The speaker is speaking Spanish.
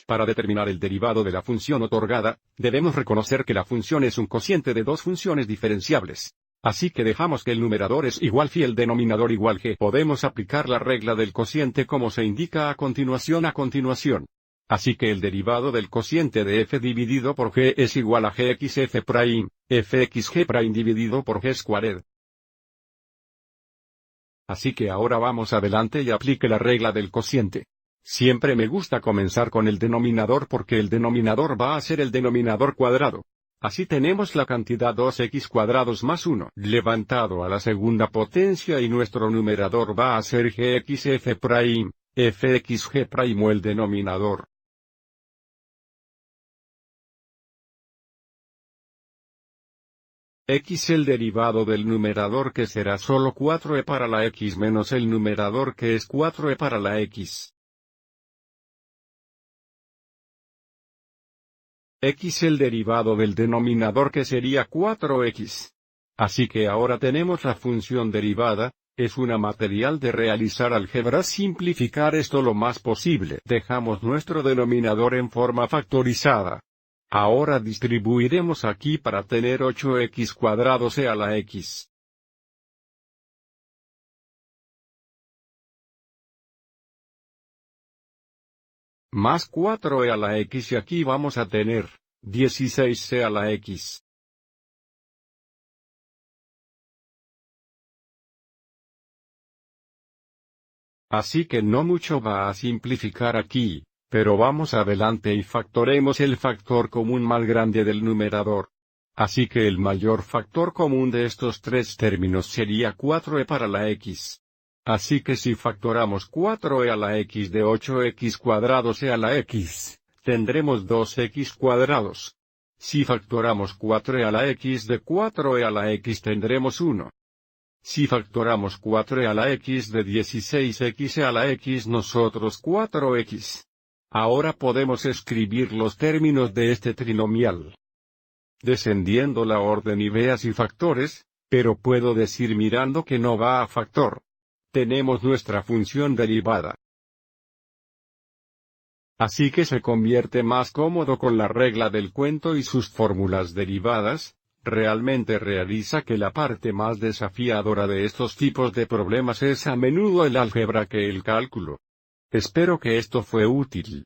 Para determinar el derivado de la función otorgada, debemos reconocer que la función es un cociente de dos funciones diferenciables. Así que dejamos que el numerador es igual phi y el denominador igual g. Podemos aplicar la regla del cociente como se indica a continuación. Así que el derivado del cociente de f dividido por g es igual a gxf', fxg' dividido por g squared. Así que ahora vamos adelante y aplique la regla del cociente. Siempre me gusta comenzar con el denominador porque el denominador va a ser el denominador cuadrado. Así tenemos la cantidad 2x cuadrados más 1 levantado a la segunda potencia y nuestro numerador va a ser gxf', fxg' el denominador. X el derivado del numerador que será solo 4e para la x menos el numerador que es 4e para la x. X el derivado del denominador que sería 4x. Así que ahora tenemos la función derivada, es una material de realizar álgebra simplificar esto lo más posible. Dejamos nuestro denominador en forma factorizada. Ahora distribuiremos aquí para tener 8x cuadrados e a la x. Más 4e a la x y aquí vamos a tener 16c a la x. Así que no mucho va a simplificar aquí, pero vamos adelante y factoremos el factor común más grande del numerador. Así que el mayor factor común de estos tres términos sería 4e para la x. Así que si factoramos 4e a la x de 8x cuadrados e a la x, tendremos 2x cuadrados. Si factoramos 4e a la x de 4e a la x tendremos 1. Si factoramos 4e a la x de 16x a la x nosotros 4x. Ahora podemos escribir los términos de este trinomial. Descendiendo la orden ideas y factores, pero puedo decir mirando que no va a factor. Tenemos nuestra función derivada. Así que se convierte más cómodo con la regla del cuento y sus fórmulas derivadas, realmente realiza que la parte más desafiadora de estos tipos de problemas es a menudo el álgebra que el cálculo. Espero que esto fue útil.